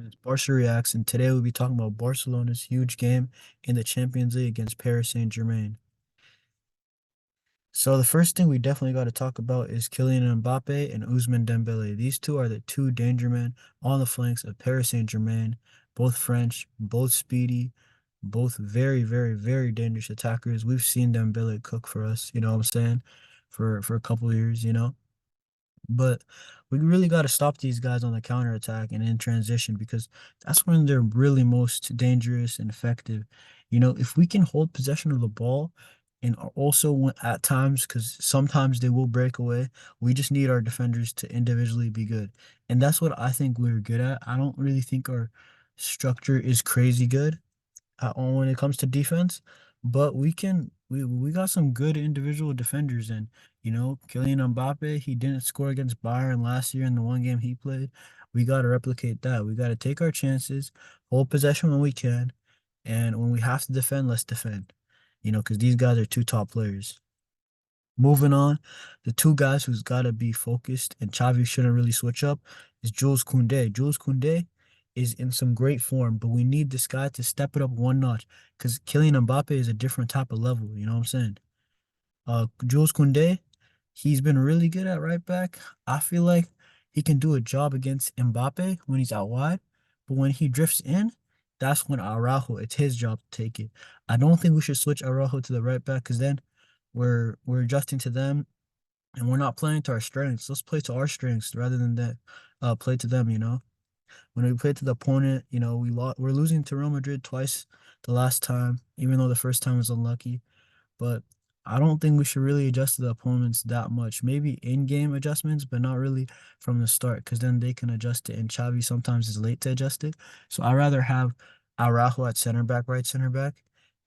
It's Barca Reacts, and today we'll be talking about Barcelona's huge game in the Champions League against Paris Saint-Germain. So the first thing we definitely got to talk about is Kylian Mbappe and Ousmane Dembele. These two are the two danger men on the flanks of Paris Saint-Germain, both French, both speedy, both very, very, very dangerous attackers. We've seen Dembele cook for us, you know what I'm saying, for a couple of years, you know. But we really got to stop these guys on the counter attack and in transition because that's when they're really most dangerous and effective. You know, if we can hold possession of the ball and also at times, because sometimes they will break away, we just need our defenders to individually be good. And that's what I think we're good at. I don't really think our structure is crazy good when it comes to defense, but we got some good individual defenders, and Kylian Mbappe, he didn't score against Bayern last year in the one game he played. We got to replicate that. We got to take our chances, hold possession when we can, and when we have to defend, let's defend. Because these guys are two top players. Moving on, the two guys who's got to be focused and Xavi shouldn't really switch up is Jules Koundé. Jules Koundé is in some great form, but we need this guy to step it up one notch because Kylian Mbappe is a different type of level. You know what I'm saying? Jules Koundé, he's been really good at right back. I feel like he can do a job against Mbappe when he's out wide, but when he drifts in, that's when Araujo, it's his job to take it. I don't think we should switch Araujo to the right back because then we're adjusting to them and we're not playing to our strengths. Let's play to our strengths rather than that play to them, you know. When we play to the opponent, we're losing to Real Madrid twice the last time, even though the first time was unlucky. But I don't think we should really adjust to the opponents that much. Maybe in-game adjustments, but not really from the start, because then they can adjust it, and Xavi sometimes is late to adjust it. So I'd rather have Araujo at center back, right center back,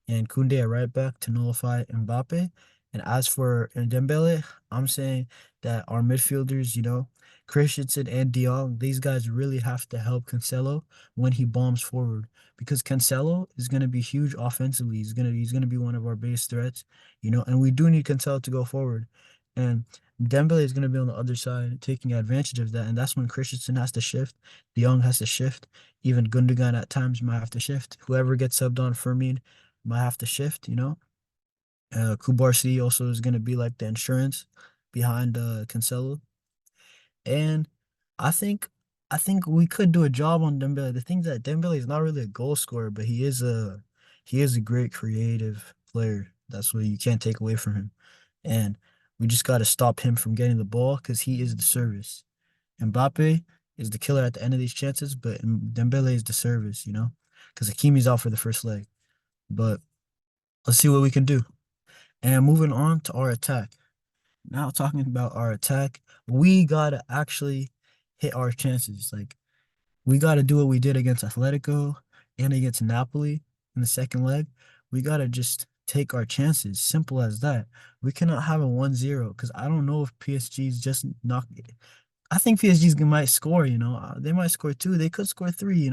and Koundé at right back to nullify Mbappe. And as for Dembele, I'm saying that our midfielders, Christensen and De Jong, these guys really have to help Cancelo when he bombs forward because Cancelo is going to be huge offensively. He's gonna be one of our biggest threats, and we do need Cancelo to go forward. And Dembele is going to be on the other side taking advantage of that. And that's when Christensen has to shift. De Jong has to shift. Even Gundogan at times might have to shift. Whoever gets subbed on Fermin might have to shift. Kubarsi also is going to be like the insurance behind Cancelo. And I think I think we could do a job on Dembele. The thing that Dembele is not really a goal scorer, but he is a great creative player. That's what you can't take away from him. And we just got to stop him from getting the ball because he is the service. Mbappe is the killer at the end of these chances, but Dembele is the service, because Hakimi's out for the first leg. But let's see what we can do. And moving on to our attack. Now talking about our attack, we gotta actually hit our chances. Like we gotta do what we did against Atletico and against Napoli in the second leg. We gotta just take our chances. Simple as that. We cannot have a 1-0 because I don't know if PSG's just not. I think PSG's might score. They might score two. They could score three.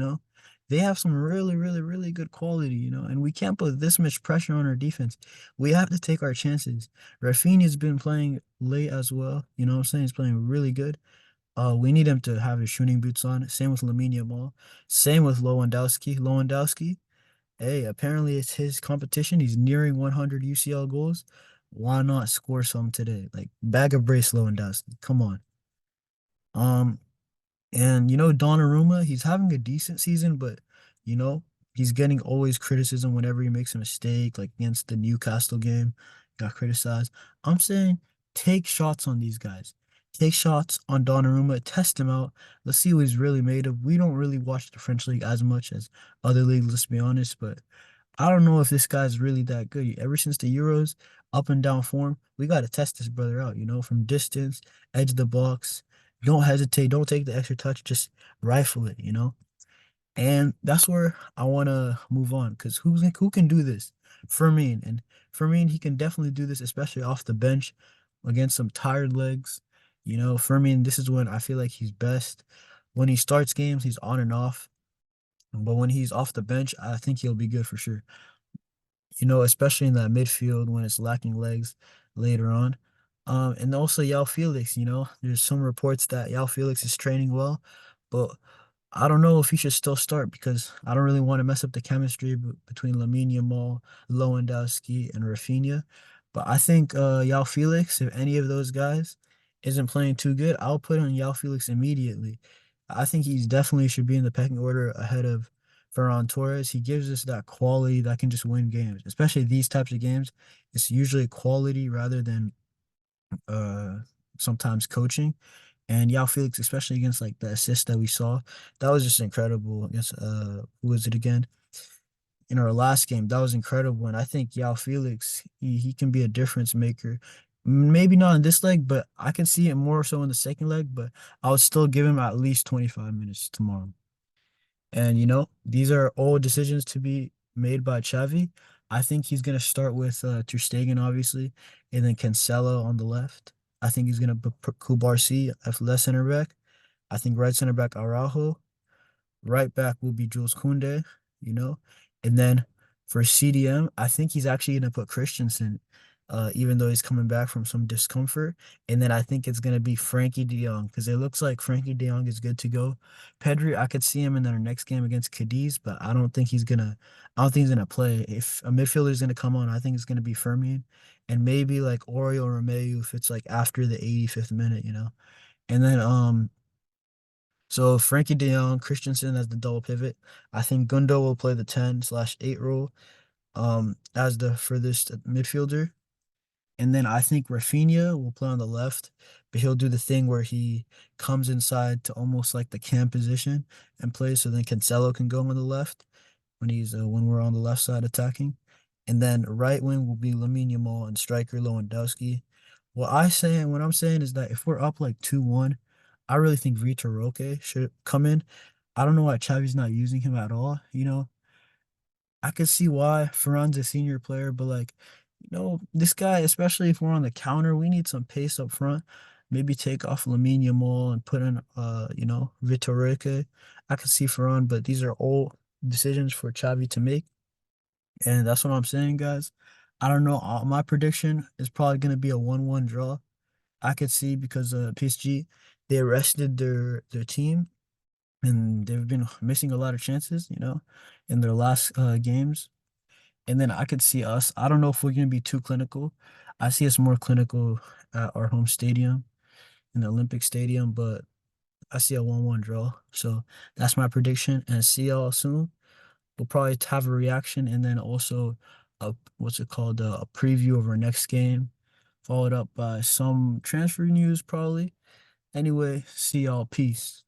They have some really, really, really good quality, and we can't put this much pressure on our defense. We have to take our chances. Rafinha's been playing late as well. You know what I'm saying? He's playing really good. We need him to have his shooting boots on. Same with Lamine Yamal. Same with Lewandowski. Lewandowski, hey, apparently it's his competition. He's nearing 100 UCL goals. Why not score some today? Like bag of brace Lewandowski. Come on. Um, and Donnarumma, he's having a decent season, but you know, he's getting always criticism whenever he makes a mistake, like against the Newcastle game, got criticized. I'm saying take shots on these guys. Take shots on Donnarumma, test him out. Let's see what he's really made of. We don't really watch the French league as much as other leagues, let's be honest, but I don't know if this guy's really that good. Ever since the Euros, up and down form, we got to test this brother out, from distance, edge of the box. Don't hesitate. Don't take the extra touch. Just rifle it. And that's where I want to move on because who can do this? Fermin. And Fermin, he can definitely do this, especially off the bench against some tired legs. Fermin, this is when I feel like he's best. When he starts games, he's on and off. But when he's off the bench, I think he'll be good for sure. Especially in that midfield when it's lacking legs later on. And also Yao Felix, there's some reports that Yao Felix is training well, but I don't know if he should still start because I don't really want to mess up the chemistry between Lamine Yamal, Lewandowski, and Rafinha. But I think Yao Felix, if any of those guys isn't playing too good, I'll put on Yao Felix immediately. I think he's definitely should be in the pecking order ahead of Ferran Torres. He gives us that quality that can just win games, especially these types of games. It's usually quality rather than uh sometimes coaching. And Yao Felix, especially against like the assist that we saw, that was just incredible against who was it again? In our last game, that was incredible. And I think Yao Felix, he can be a difference maker. Maybe not in this leg, but I can see it more so in the second leg. But I would still give him at least 25 minutes tomorrow. And these are all decisions to be made by Xavi. I think he's gonna start with Ter Stegen, obviously, and then Cancelo on the left. I think he's gonna put Kubarsi as left center back. I think right center back Araujo. Right back will be Jules Koundé, you know. And then for CDM, I think he's actually going to put Christensen, even though he's coming back from some discomfort. And then I think it's going to be Frankie de Jong because it looks like Frankie de Jong is good to go. Pedri, I could see him in their next game against Cadiz, but I don't think he's gonna play. If a midfielder is gonna come on, I think it's gonna be Fermin, and maybe like Oriol Romeu if it's like after the 85th minute. And then so Frankie De Jong, Christensen as the double pivot. I think Gundo will play the 10/8 role as the furthest midfielder. And then I think Rafinha will play on the left, but he'll do the thing where he comes inside to almost like the cam position and plays so then Cancelo can go on the left when we're on the left side attacking. And then right wing will be Lamine Yamal and striker Lewandowski. What I'm saying is that if we're up like 2-1, I really think Vitor Roque should come in. I don't know why Xavi's not using him at all. I could see why Ferran's a senior player, but like, this guy, especially if we're on the counter, we need some pace up front. Maybe take off Lamine Yamal and put in Vitor Roque. I could see Ferran, but these are all decisions for Xavi to make. And that's what I'm saying, guys. I don't know. My prediction is probably going to be a 1-1 draw. I could see because PSG, they rested their team and they've been missing a lot of chances, in their last games. And then I could see us. I don't know if we're going to be too clinical. I see us more clinical at our home stadium, in the Olympic Stadium, but I see a 1-1 draw. So that's my prediction. And see y'all soon. We'll probably have a reaction and then also what's it called? A preview of our next game, followed up by some transfer news probably. Anyway, see y'all. Peace.